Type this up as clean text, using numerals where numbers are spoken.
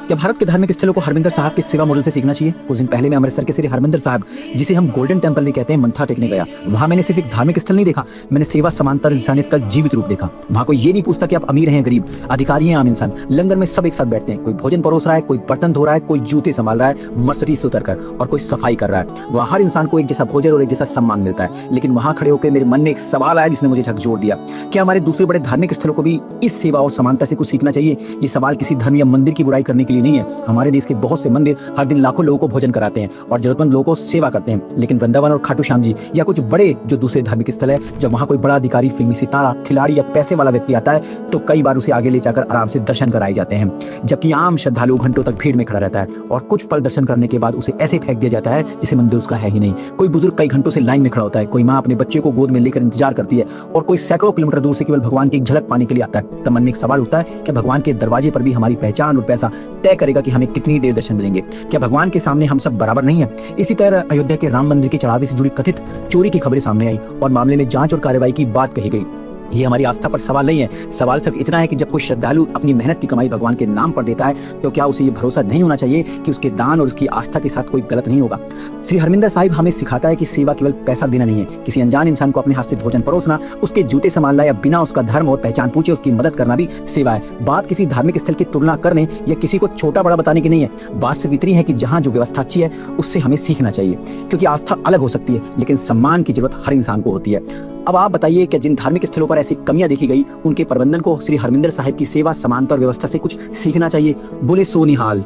क्या भारत के धार्मिक स्थलों को हरमिंदर साहब के सेवा मॉडल से सीखना चाहिए? कुछ दिन पहले मैं अमृतसर के श्री हरमिंदर साहब, जिसे हम गोल्डन टेंपल भी कहते हैं, मंथा टेकने गया। वहां मैंने सिर्फ एक धार्मिक स्थल नहीं देखा, मैंने सेवा, समानता, इंसानियत का जीवित रूप देखा। वहां कोई ये नहीं पूछता कि आप अमीर हैं, गरीब, अधिकारी हैं, आम इंसान। लंगर में सब एक साथ बैठते हैं। कोई भोजन परोस रहा है, कोई बर्तन धो रहा है, कोई जूते संभाल रहा है मर्सिडीज से उतरकर, और कोई सफाई कर रहा है। वहां हर इंसान को एक जैसा भोजन और एक जैसा सम्मान मिलता है। लेकिन वहां खड़े होकर मेरे मन में एक सवाल आया जिसने मुझे झकझोर दिया। क्या हमारे दूसरे बड़े धार्मिक स्थलों को भी इस सेवा और समानता से कुछ सीखना चाहिए? ये सवाल किसी धर्म या मंदिर की बुराई करने के लिए नहीं है। हमारे देश के बहुत से मंदिर हर दिन लाखों लोगों को भोजन कराते हैं और जरूरतमंद लोगों को सेवा करते हैं। लेकिन वृंदावन और खाटू श्याम जी या कुछ बड़े जो दूसरे धार्मिक स्थल है, जब वहां कोई बड़ा अधिकारी, फिल्मी सितारा, खिलाड़ी या पैसे वाला व्यक्ति आता है तो कई बार उसे आगे ले जाकर आराम से दर्शन कराए जाते हैं, जबकि आम श्रद्धालु घंटों तक भीड़ में खड़ा रहता है और कुछ पल दर्शन करने के बाद उसे ऐसे फेंक दिया जाता है जैसे मंदिर उसका है ही नहीं। कोई बुजुर्ग कई घंटों से लाइन में खड़ा होता है, कोई माँ अपने बच्चे को गोद में लेकर इंतजार करती है और कोई सैकड़ों किलोमीटर दूर से केवल भगवान की एक झलक पाने के लिए आता है। तब मन में एक सवाल उठता है, क्या भगवान के दरवाजे पर भी हमारी पहचान और पैसा तय करेगा कि हमें कितनी देर दर्शन मिलेंगे? क्या भगवान के सामने हम सब बराबर नहीं है? इसी तरह अयोध्या के राम मंदिर के चढ़ावे से जुड़ी कथित चोरी की खबरें सामने आई और मामले में जांच और कार्रवाई की बात कही गई। ये हमारी आस्था पर सवाल नहीं है। सवाल सिर्फ इतना है कि जब कोई श्रद्धालु अपनी मेहनत की कमाई भगवान के नाम पर देता है तो क्या उसे ये भरोसा नहीं होना चाहिए कि उसके दान और उसकी आस्था के साथ कोई गलत नहीं होगा? श्री हरमिंदर साहिब हमें सिखाता है कि सेवा केवल पैसा देना नहीं है। किसी अनजान इंसान को अपने हाथ से भोजन परोसना, उसके जूते संभालना या बिना उसका धर्म और पहचान पूछे उसकी मदद करना भी सेवा है। बात किसी धार्मिक स्थल की तुलना करने या किसी को छोटा बड़ा बताने की नहीं है। बात सिर्फ इतनी है कि जहाँ जो व्यवस्था अच्छी है उससे हमें सीखना चाहिए, क्योंकि आस्था अलग हो सकती है लेकिन सम्मान की जरूरत हर इंसान को होती है। अब आप बताइए, क्या जिन धार्मिक स्थलों पर ऐसी कमियां देखी गई उनके प्रबंधन को श्री हरमिंदर साहिब की सेवा, समानता और व्यवस्था से कुछ सीखना चाहिए? बोले सो निहाल।